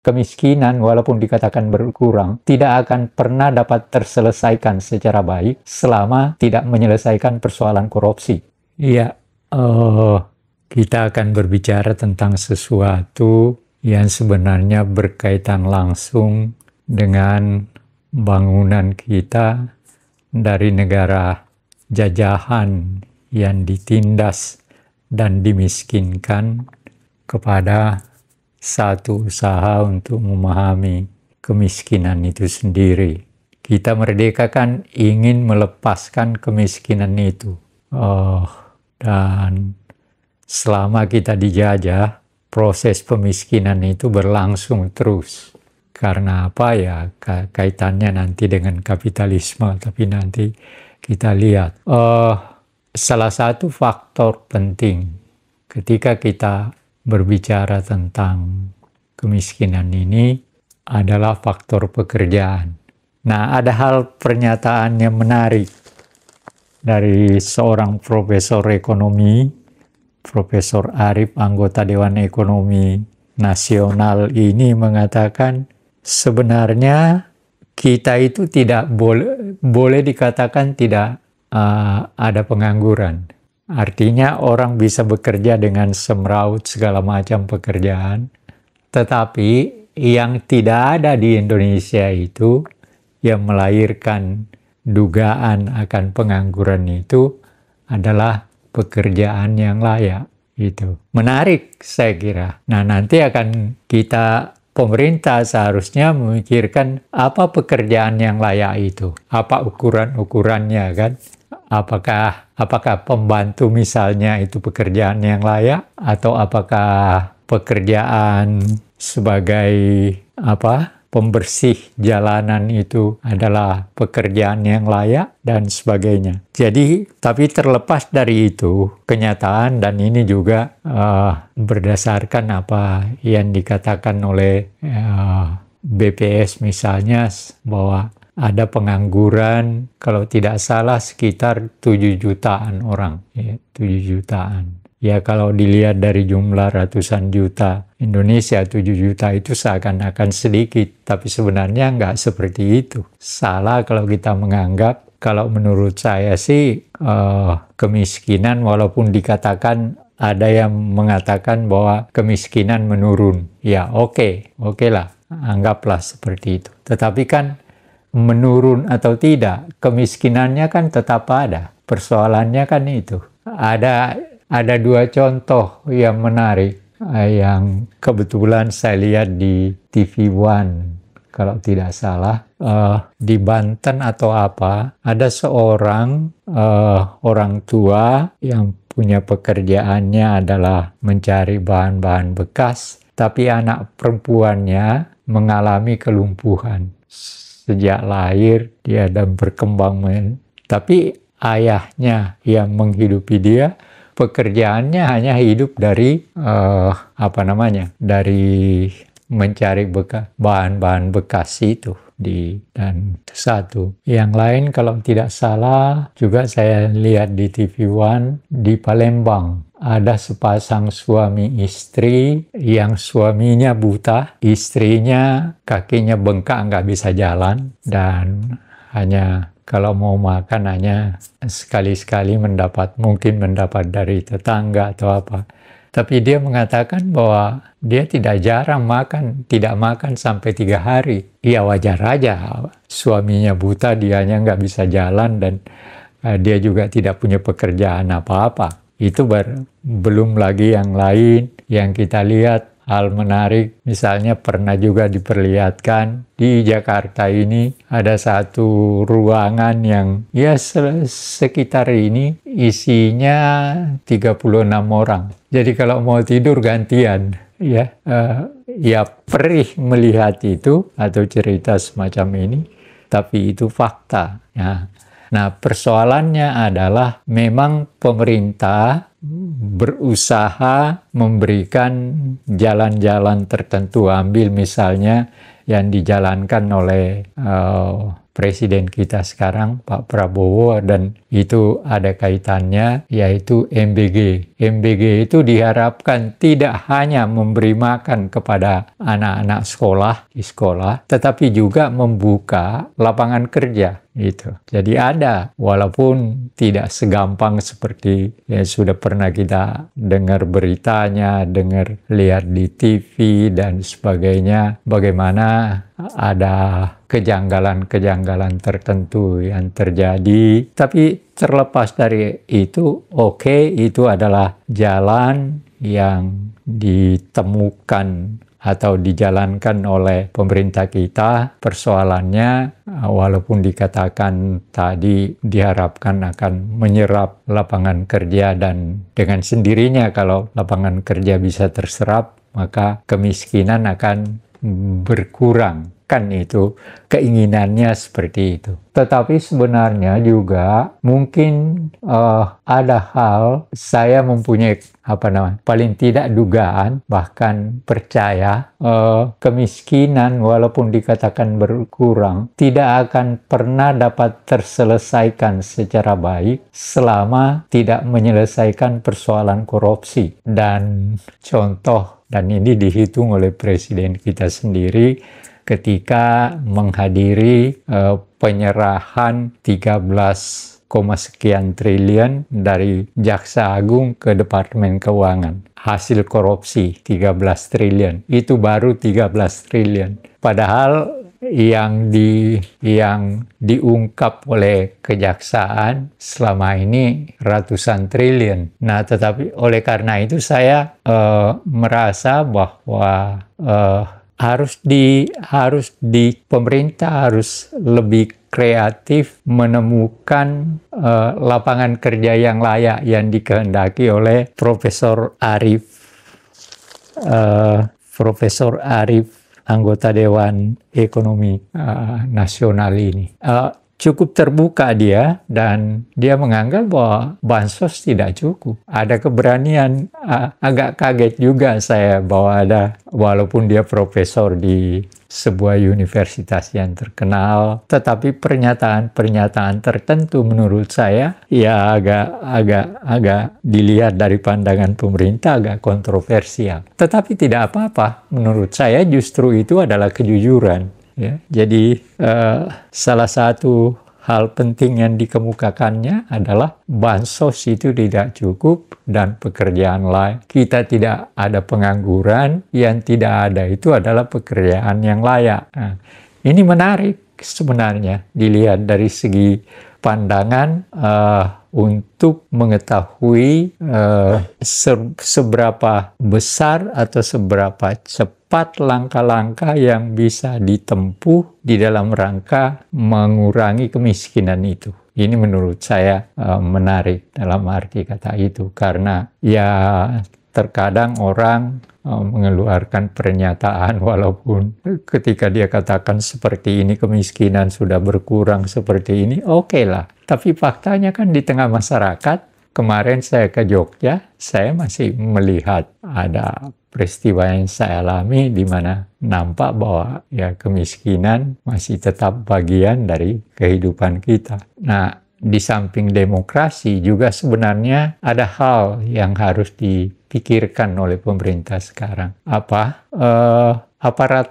kemiskinan walaupun dikatakan berkurang tidak akan pernah dapat terselesaikan secara baik selama tidak menyelesaikan persoalan korupsi. Iya, kita akan berbicara tentang sesuatu yang sebenarnya berkaitan langsung dengan bangunan kita dari negara jajahan yang ditindas dan dimiskinkan kepada satu usaha untuk memahami kemiskinan itu sendiri. Kita merdeka kan ingin melepaskan kemiskinan itu. Dan selama kita dijajah, proses pemiskinan itu berlangsung terus. Karena apa ya? Kaitannya nanti dengan kapitalisme, tapi nanti kita lihat. Salah satu faktor penting ketika kita berbicara tentang kemiskinan ini adalah faktor pekerjaan. Nah, ada hal pernyataan yang menarik dari seorang profesor ekonomi, Profesor Arif, anggota Dewan Ekonomi Nasional ini mengatakan sebenarnya kita itu tidak boleh dikatakan tidak ada pengangguran. Artinya orang bisa bekerja dengan semeraut segala macam pekerjaan. Tetapi yang tidak ada di Indonesia itu yang melahirkan dugaan akan pengangguran itu adalah pekerjaan yang layak. Itu menarik saya kira. Nah, nanti akan pemerintah seharusnya memikirkan apa pekerjaan yang layak itu. Apa ukuran-ukurannya kan? Apakah pembantu misalnya itu pekerjaan yang layak, atau apakah pekerjaan sebagai pembersih jalanan itu adalah pekerjaan yang layak dan sebagainya. Jadi, tapi terlepas dari itu, kenyataan dan ini juga berdasarkan apa yang dikatakan oleh BPS misalnya bahwa ada pengangguran, kalau tidak salah sekitar 7 jutaan orang. Ya, 7 jutaan. Ya kalau dilihat dari jumlah ratusan juta Indonesia, 7 juta itu seakan-akan sedikit. Tapi sebenarnya nggak seperti itu. Salah kalau kita menganggap, kalau menurut saya sih kemiskinan walaupun dikatakan ada yang mengatakan bahwa kemiskinan menurun. Ya oke lah, anggaplah seperti itu. Tetapi kan menurun atau tidak, kemiskinannya kan tetap ada. Persoalannya kan itu. Ada 2 contoh yang menarik yang kebetulan saya lihat di TV One, kalau tidak salah, di Banten atau apa, ada seorang orang tua yang punya pekerjaannya adalah mencari bahan-bahan bekas, tapi anak perempuannya mengalami kelumpuhan. Sejak lahir dia dan berkembang, tapi ayahnya yang menghidupi dia, pekerjaannya hanya hidup dari dari mencari bahan-bahan bekas itu. Dan satu. Yang lain kalau tidak salah juga saya lihat di TV One di Palembang. Ada sepasang suami istri yang suaminya buta, istrinya kakinya bengkak nggak bisa jalan, dan hanya kalau mau makan hanya sekali-sekali mungkin mendapat dari tetangga atau apa. Tapi dia mengatakan bahwa dia tidak jarang tidak makan sampai 3 hari. Ya wajar aja, suaminya buta, dianya nggak bisa jalan, dan dia juga tidak punya pekerjaan apa-apa. Itu belum lagi yang lain yang kita lihat. Hal menarik, misalnya pernah juga diperlihatkan di Jakarta ini ada satu ruangan yang ya sekitar ini isinya 36 orang. Jadi kalau mau tidur gantian, ya perih melihat itu atau cerita semacam ini, tapi itu fakta. Ya. Nah, persoalannya adalah memang pemerintah berusaha memberikan jalan-jalan tertentu. Ambil misalnya yang dijalankan oleh Presiden kita sekarang, Pak Prabowo, dan itu ada kaitannya, yaitu MBG. MBG itu diharapkan tidak hanya memberi makan kepada anak-anak sekolah di sekolah, tetapi juga membuka lapangan kerja. Itu. Jadi ada, walaupun tidak segampang seperti yang sudah pernah kita dengar beritanya, dengar lihat di TV dan sebagainya, bagaimana ada kejanggalan-kejanggalan tertentu yang terjadi. Tapi terlepas dari itu, itu adalah jalan yang ditemukan atau dijalankan oleh pemerintah kita. Persoalannya, walaupun dikatakan tadi diharapkan akan menyerap lapangan kerja, dan dengan sendirinya kalau lapangan kerja bisa terserap, maka kemiskinan akan berkurang. Kan itu keinginannya seperti itu. Tetapi sebenarnya juga mungkin ada hal saya mempunyai paling tidak dugaan, bahkan percaya kemiskinan walaupun dikatakan berkurang tidak akan pernah dapat terselesaikan secara baik selama tidak menyelesaikan persoalan korupsi. Dan contoh, dan ini dihitung oleh Presiden kita sendiri ketika menghadiri penyerahan 13, sekian triliun dari Jaksa Agung ke Departemen Keuangan. Hasil korupsi 13 triliun. Itu baru 13 triliun. Padahal yang diungkap oleh kejaksaan selama ini ratusan triliun. Nah, tetapi oleh karena itu saya merasa bahwa pemerintah harus lebih kreatif menemukan lapangan kerja yang layak yang dikehendaki oleh Profesor Arif, anggota Dewan Ekonomi Nasional ini. Cukup terbuka dia, dan dia menganggap bahwa bansos tidak cukup. Ada keberanian, agak kaget juga saya bahwa walaupun dia profesor di sebuah universitas yang terkenal, tetapi pernyataan tertentu menurut saya ya agak dilihat dari pandangan pemerintah agak kontroversial. Tetapi tidak apa-apa, menurut saya justru itu adalah kejujuran. Ya, jadi salah satu hal penting yang dikemukakannya adalah bansos itu tidak cukup dan pekerjaan lain. Kita tidak ada pengangguran, yang tidak ada itu adalah pekerjaan yang layak. Nah, ini menarik sebenarnya dilihat dari segi pandangan untuk mengetahui seberapa besar atau seberapa cepat langkah-langkah yang bisa ditempuh di dalam rangka mengurangi kemiskinan itu. Ini menurut saya menarik dalam arti kata itu, karena ya terkadang orang mengeluarkan pernyataan walaupun ketika dia katakan seperti ini kemiskinan sudah berkurang seperti ini, oke lah. Tapi faktanya kan di tengah masyarakat, kemarin saya ke Jogja, saya masih melihat ada peristiwa yang saya alami di mana nampak bahwa ya kemiskinan masih tetap bagian dari kehidupan kita. Nah, di samping demokrasi juga sebenarnya ada hal yang harus dipikirkan oleh pemerintah sekarang. Aparat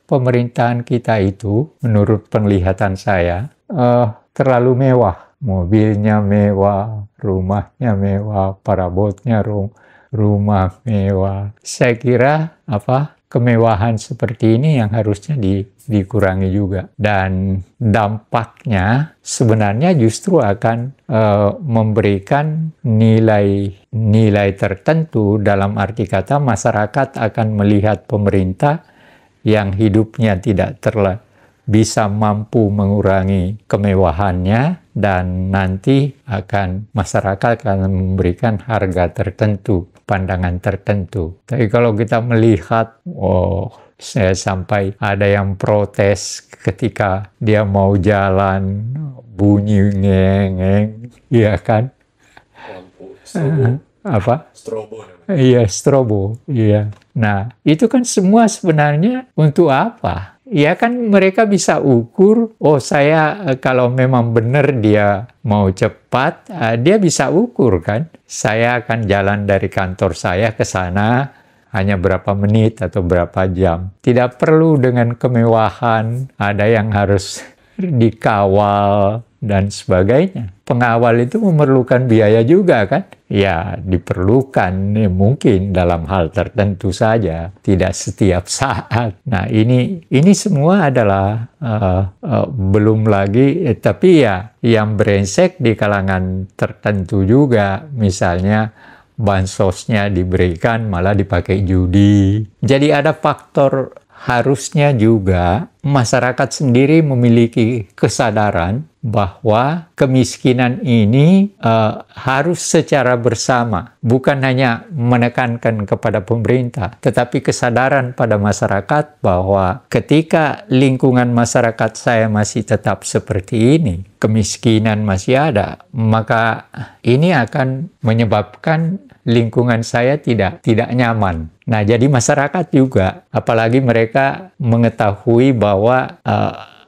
pemerintahan kita itu menurut penglihatan saya terlalu mewah. Mobilnya mewah, rumahnya mewah, perabotnya rumah mewah. Saya kira kemewahan seperti ini yang harusnya dikurangi juga. Dan dampaknya sebenarnya justru akan memberikan nilai tertentu, dalam arti kata masyarakat akan melihat pemerintah yang hidupnya tidak bisa mampu mengurangi kemewahannya, dan nanti masyarakat akan memberikan harga tertentu, pandangan tertentu. Tapi kalau kita melihat, saya sampai ada yang protes ketika dia mau jalan bunyi ngeng, iya kan? Lampu, strobo. Iya, strobo. Iya. Nah, itu kan semua sebenarnya untuk apa? ya kan mereka bisa ukur, oh saya kalau memang benar dia mau cepat, dia bisa ukur kan. Saya akan jalan dari kantor saya ke sana hanya berapa menit atau berapa jam. Tidak perlu dengan kemewahan, ada yang harus dikawal dan sebagainya. Pengawal itu memerlukan biaya juga kan? Ya diperlukan, mungkin dalam hal tertentu saja, tidak setiap saat. Nah ini semua adalah belum lagi, tapi ya yang brengsek di kalangan tertentu juga, misalnya bansosnya diberikan malah dipakai judi. Jadi ada faktor, harusnya juga masyarakat sendiri memiliki kesadaran bahwa kemiskinan ini harus secara bersama, bukan hanya menekankan kepada pemerintah, tetapi kesadaran pada masyarakat bahwa ketika lingkungan masyarakat saya masih tetap seperti ini, kemiskinan masih ada, maka ini akan menyebabkan lingkungan saya tidak nyaman. Nah, jadi masyarakat juga, apalagi mereka mengetahui bahwa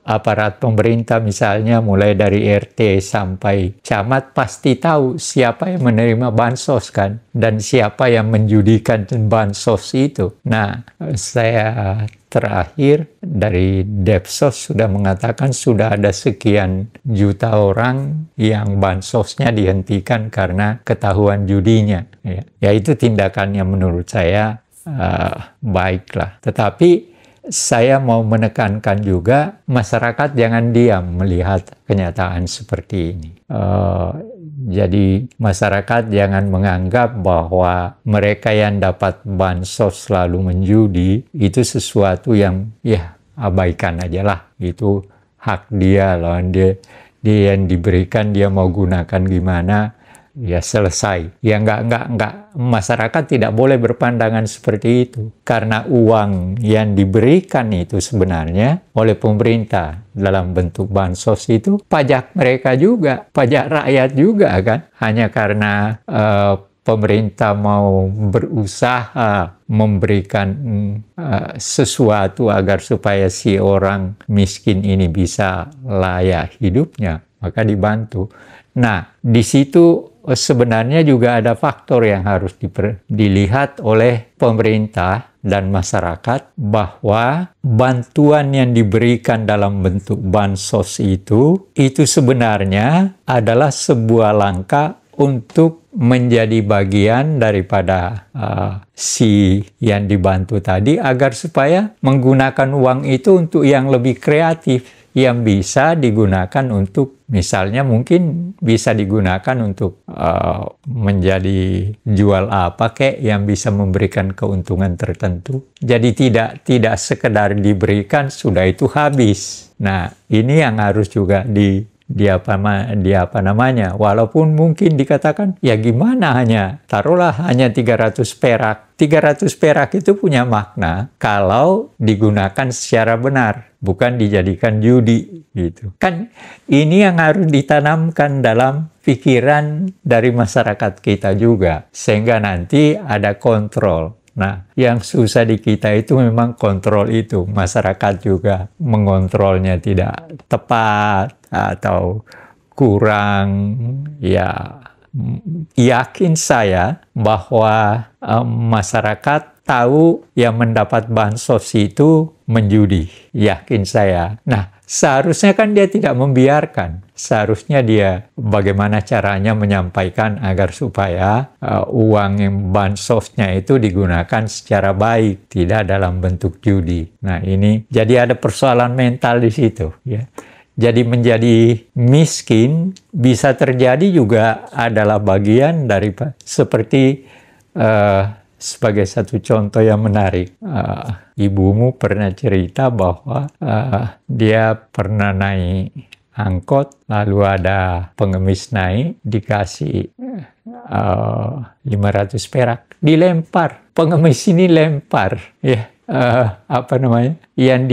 aparat pemerintah misalnya mulai dari RT sampai camat pasti tahu siapa yang menerima bansos kan, dan siapa yang menjudikan bansos itu. Nah, saya terakhir dari Depsos sudah mengatakan sudah ada sekian juta orang yang bansosnya dihentikan karena ketahuan judinya. Ya itu tindakannya menurut saya baiklah. Tetapi saya mau menekankan juga masyarakat jangan diam melihat kenyataan seperti ini. Jadi masyarakat jangan menganggap bahwa mereka yang dapat bansos selalu menjudi itu sesuatu yang ya abaikan aja lah. Itu hak dia loh. Dia yang diberikan dia mau gunakan gimana, ya selesai. Ya enggak, masyarakat tidak boleh berpandangan seperti itu. Karena uang yang diberikan itu sebenarnya oleh pemerintah dalam bentuk bansos itu pajak mereka juga, pajak rakyat juga kan. Hanya karena pemerintah mau berusaha memberikan sesuatu agar supaya si orang miskin ini bisa layak hidupnya, maka dibantu. Nah, di situ sebenarnya juga ada faktor yang harus dilihat oleh pemerintah dan masyarakat, bahwa bantuan yang diberikan dalam bentuk bansos itu sebenarnya adalah sebuah langkah untuk menjadi bagian daripada si yang dibantu tadi, agar supaya menggunakan uang itu untuk yang lebih kreatif, yang bisa digunakan untuk, misalnya mungkin bisa digunakan untuk menjadi jual apa kek yang bisa memberikan keuntungan tertentu. Jadi tidak sekedar diberikan sudah itu habis. Nah, ini yang harus juga walaupun mungkin dikatakan ya gimana, taruhlah hanya 300 perak. 300 perak itu punya makna kalau digunakan secara benar, bukan dijadikan judi gitu. Kan ini yang harus ditanamkan dalam pikiran dari masyarakat kita juga, sehingga nanti ada kontrol. Nah, yang susah di kita itu memang kontrol itu. Masyarakat juga mengontrolnya tidak tepat atau kurang. Ya, yakin saya bahwa masyarakat tahu yang mendapat bansos itu menjudi. Yakin saya. Nah, seharusnya kan dia tidak membiarkan. Seharusnya dia bagaimana caranya menyampaikan agar supaya uang yang bansosnya itu digunakan secara baik, tidak dalam bentuk judi. Nah, ini jadi ada persoalan mental di situ, ya. Jadi menjadi miskin bisa terjadi juga adalah bagian dari seperti sebagai satu contoh yang menarik. Ibumu pernah cerita bahwa dia pernah naik angkot, lalu ada pengemis naik, dikasih 500 perak, dilempar. Pengemis ini lempar, ya. Yang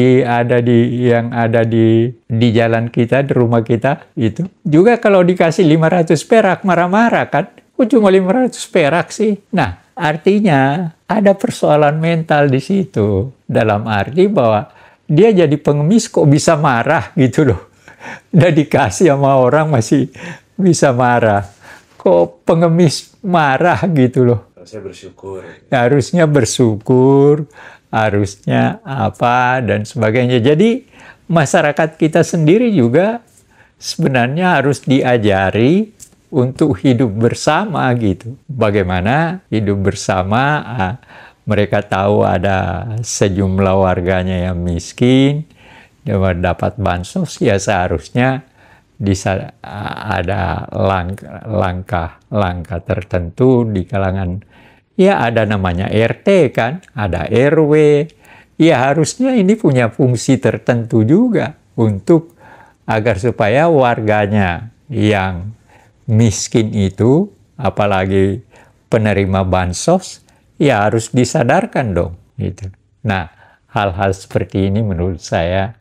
ada di jalan kita, di rumah kita itu juga kalau dikasih 500 perak marah-marah kan, cuma 500 perak sih. Nah, artinya ada persoalan mental di situ, dalam arti bahwa dia jadi pengemis kok bisa marah gitu loh. Udah dikasih sama orang masih bisa marah. Kok pengemis marah gitu loh. Harusnya bersyukur. Harusnya bersyukur, harusnya apa dan sebagainya. Jadi masyarakat kita sendiri juga sebenarnya harus diajari untuk hidup bersama gitu. Bagaimana hidup bersama, mereka tahu ada sejumlah warganya yang miskin, dapat bansos, ya seharusnya ada langkah tertentu di kalangan, ya ada namanya RT kan, ada RW, ya harusnya ini punya fungsi tertentu juga untuk agar supaya warganya yang miskin itu, apalagi penerima bansos, ya harus disadarkan dong. Gitu. Nah, hal-hal seperti ini menurut saya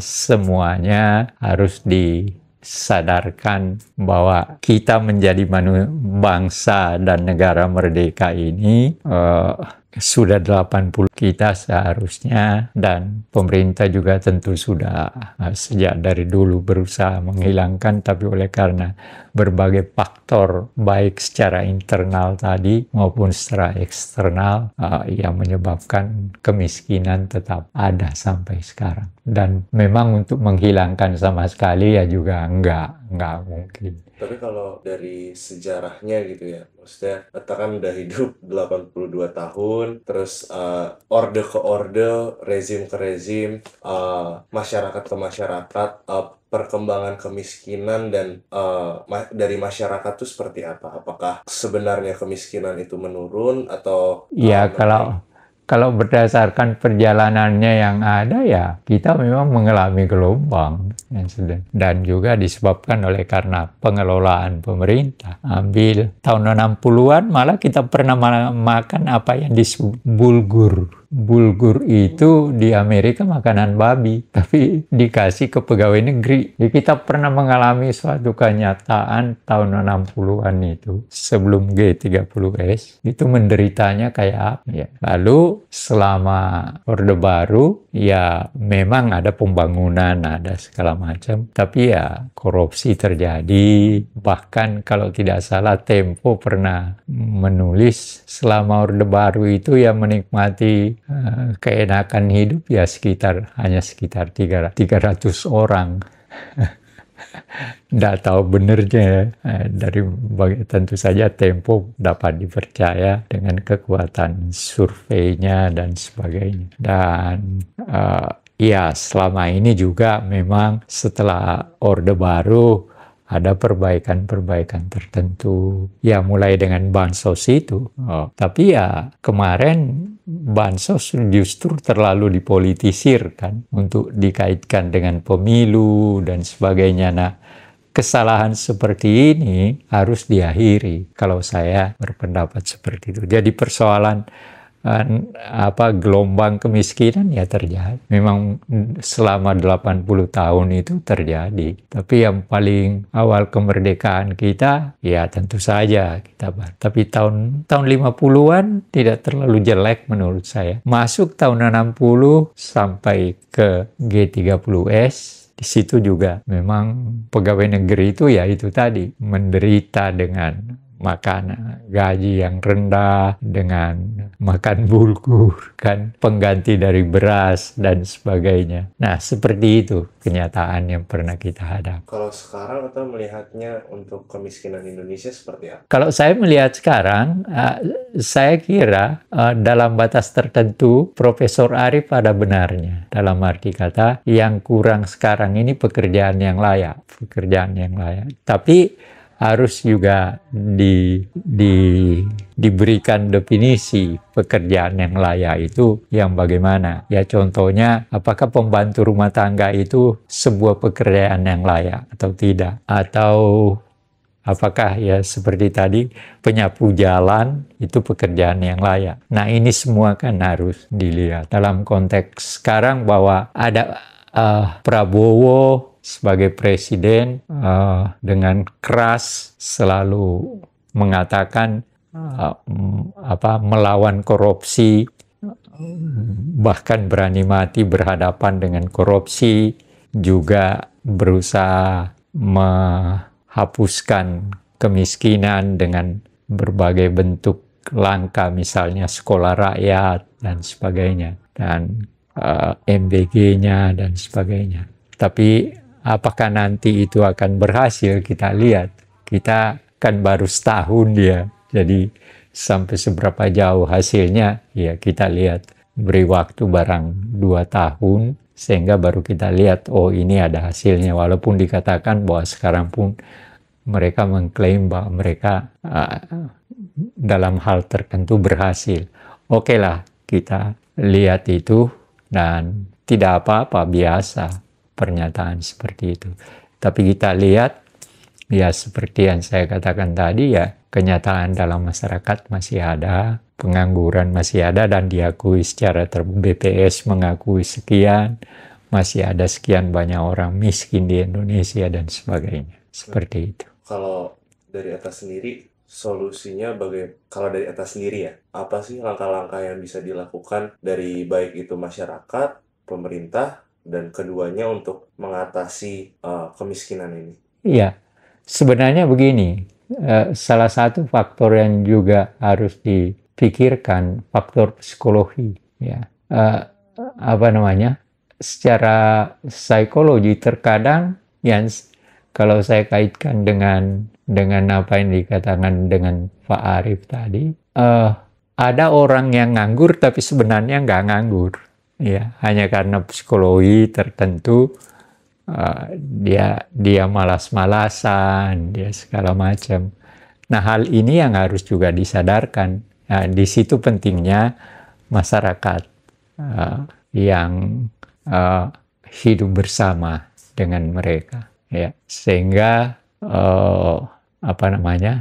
semuanya harus disadarkan bahwa kita menjadi bangsa dan negara merdeka ini sudah 80 kita seharusnya, dan pemerintah juga tentu sudah sejak dari dulu berusaha menghilangkan, tapi oleh karena berbagai faktor baik secara internal tadi maupun secara eksternal yang menyebabkan kemiskinan tetap ada sampai sekarang. Dan memang untuk menghilangkan sama sekali ya juga enggak mungkin. Tapi kalau dari sejarahnya gitu ya, maksudnya kita kan udah hidup 82 tahun, terus orde ke orde, rezim ke rezim, masyarakat ke masyarakat, perkembangan kemiskinan dan dari masyarakat itu seperti apa? Apakah sebenarnya kemiskinan itu menurun atau ya kalau berdasarkan perjalanannya yang ada, ya kita memang mengalami gelombang yang sedang, dan juga disebabkan oleh karena pengelolaan pemerintah. Ambil tahun 60-an malah kita pernah makan apa yang disebut bulgur. Bulgur itu di Amerika makanan babi, tapi dikasih ke pegawai negeri. Jadi kita pernah mengalami suatu kenyataan tahun 60-an itu, sebelum G30S, itu menderitanya kayak apa ya. Lalu selama Orde Baru, ya memang ada pembangunan, ada segala macam, tapi ya korupsi terjadi. Bahkan kalau tidak salah Tempo pernah menulis selama Orde Baru itu ya menikmati keenakan hidup ya hanya sekitar 300 orang. Nggak tahu benernya, tentu saja Tempo dapat dipercaya dengan kekuatan surveinya dan sebagainya. Dan ya selama ini juga memang setelah Orde Baru ada perbaikan-perbaikan tertentu, ya mulai dengan bansos itu. Tapi ya kemarin bansos justru terlalu dipolitisir kan, untuk dikaitkan dengan pemilu dan sebagainya. Nah, kesalahan seperti ini harus diakhiri, kalau saya berpendapat seperti itu. Jadi persoalan gelombang kemiskinan ya terjadi. Memang selama 80 tahun itu terjadi. Tapi yang paling awal kemerdekaan kita, ya tentu saja kita. Tapi tahun 50-an tidak terlalu jelek menurut saya. Masuk tahun 60 sampai ke G30S, di situ juga memang pegawai negeri itu ya itu tadi, menderita dengan makan gaji yang rendah, dengan makan bulgur kan, pengganti dari beras dan sebagainya. Nah, seperti itu kenyataan yang pernah kita hadapi. Kalau sekarang atau melihatnya untuk kemiskinan Indonesia seperti apa? Kalau saya melihat sekarang, saya kira dalam batas tertentu Profesor Arif ada benarnya. Dalam arti kata, yang kurang sekarang ini pekerjaan yang layak. Tapi harus juga diberikan definisi pekerjaan yang layak itu yang bagaimana. Ya contohnya, apakah pembantu rumah tangga itu sebuah pekerjaan yang layak atau tidak? Atau apakah ya seperti tadi, penyapu jalan itu pekerjaan yang layak. Nah, ini semua kan harus dilihat dalam konteks sekarang, bahwa ada Prabowo sebagai presiden dengan keras selalu mengatakan melawan korupsi, bahkan berani mati berhadapan dengan korupsi, juga berusaha menghapuskan kemiskinan dengan berbagai bentuk langkah, misalnya sekolah rakyat dan sebagainya, dan MBG-nya dan sebagainya. Tapi apakah nanti itu akan berhasil, kita lihat. Kita kan baru setahun dia, jadi sampai seberapa jauh hasilnya, ya kita lihat. Beri waktu barang 2 tahun, sehingga baru kita lihat, oh ini ada hasilnya. Walaupun dikatakan bahwa sekarang pun mereka mengklaim bahwa mereka dalam hal tertentu berhasil. Oke lah, kita lihat itu, dan tidak apa-apa, biasa pernyataan seperti itu. Tapi kita lihat, ya seperti yang saya katakan tadi, ya kenyataan dalam masyarakat masih ada, pengangguran masih ada, dan diakui secara BPS mengakui sekian, masih ada sekian banyak orang miskin di Indonesia dan sebagainya. Seperti itu. Kalau dari atas sendiri, solusinya kalau dari atas sendiri ya, apa sih langkah-langkah yang bisa dilakukan dari baik itu masyarakat, pemerintah, dan keduanya untuk mengatasi kemiskinan ini? Iya, sebenarnya begini, salah satu faktor yang juga harus dipikirkan, faktor psikologi. Ya, secara psikologi terkadang yang kalau saya kaitkan dengan apa yang dikatakan dengan Pak Arief tadi, ada orang yang nganggur tapi sebenarnya nggak nganggur, ya, hanya karena psikologi tertentu, dia malas-malasan, dia segala macam. Nah, hal ini yang harus juga disadarkan. Nah, di situ pentingnya masyarakat yang hidup bersama dengan mereka, ya, sehingga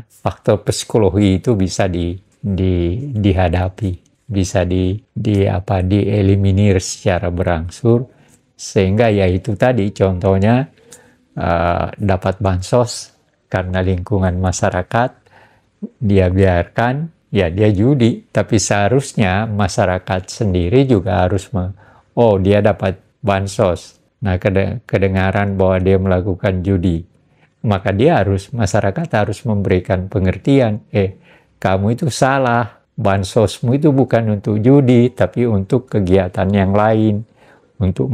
faktor psikologi itu bisa dihadapi, bisa dieliminir secara berangsur, sehingga ya itu tadi contohnya, dapat bansos karena lingkungan masyarakat, dia biarkan, ya dia judi, tapi seharusnya masyarakat sendiri juga harus dia dapat bansos. Nah, kedengaran bahwa dia melakukan judi, maka masyarakat harus memberikan pengertian, kamu itu salah, bansosmu itu bukan untuk judi, tapi untuk kegiatan yang lain, untuk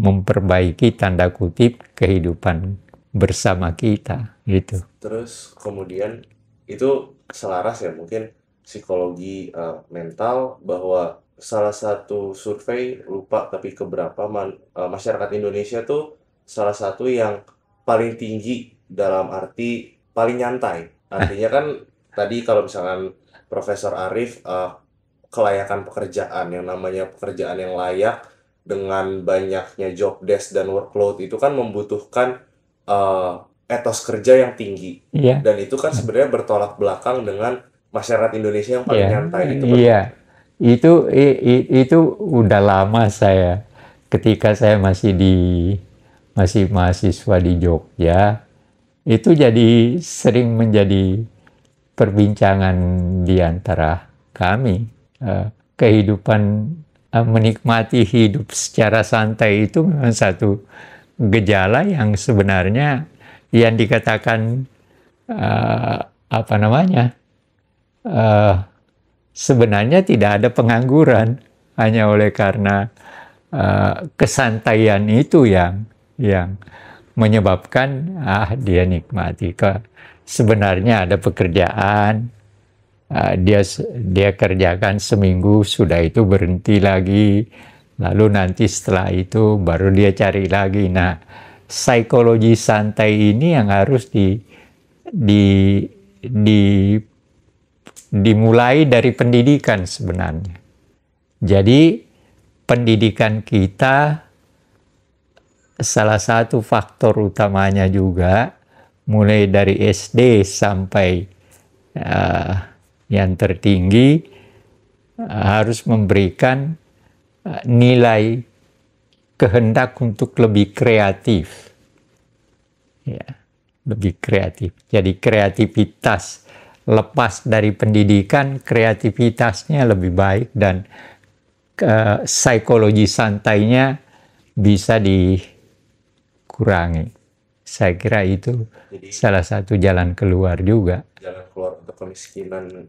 memperbaiki tanda kutip kehidupan bersama kita, gitu. Terus kemudian itu selaras ya, mungkin psikologi mental, bahwa salah satu survei, lupa tapi keberapa, masyarakat Indonesia tuh salah satu yang paling tinggi dalam arti paling nyantai. Artinya kan tadi kalau misalkan Profesor Arief, kelayakan pekerjaan, yang namanya pekerjaan yang layak dengan banyaknya job desk dan workload itu kan membutuhkan etos kerja yang tinggi. Iya. Dan itu kan sebenarnya bertolak belakang dengan masyarakat Indonesia yang paling nyantai. Itu itu udah lama ketika saya masih mahasiswa di Jogja, itu jadi sering menjadi perbincangan di antara kami. Kehidupan, menikmati hidup secara santai itu memang satu gejala yang sebenarnya yang dikatakan sebenarnya tidak ada pengangguran, hanya oleh karena kesantaian itu yang menyebabkan dia nikmati. Sebenarnya ada pekerjaan, dia kerjakan seminggu, sudah itu berhenti lagi, lalu nanti setelah itu baru dia cari lagi. Nah, psikologi santai ini yang harus dimulai dari pendidikan sebenarnya. Jadi pendidikan kita salah satu faktor utamanya juga, mulai dari SD sampai yang tertinggi, harus memberikan nilai kehendak untuk lebih kreatif. Ya, lebih kreatif. Jadi kreativitas, lepas dari pendidikan, kreativitasnya lebih baik, dan psikologi santainya bisa dikurangi. Saya kira itu Jadi salah satu jalan keluar juga. jalan keluar untuk kemiskinan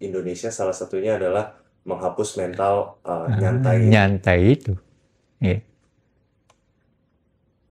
Indonesia salah satunya adalah menghapus mental nyantai. Nyantai itu. Ya.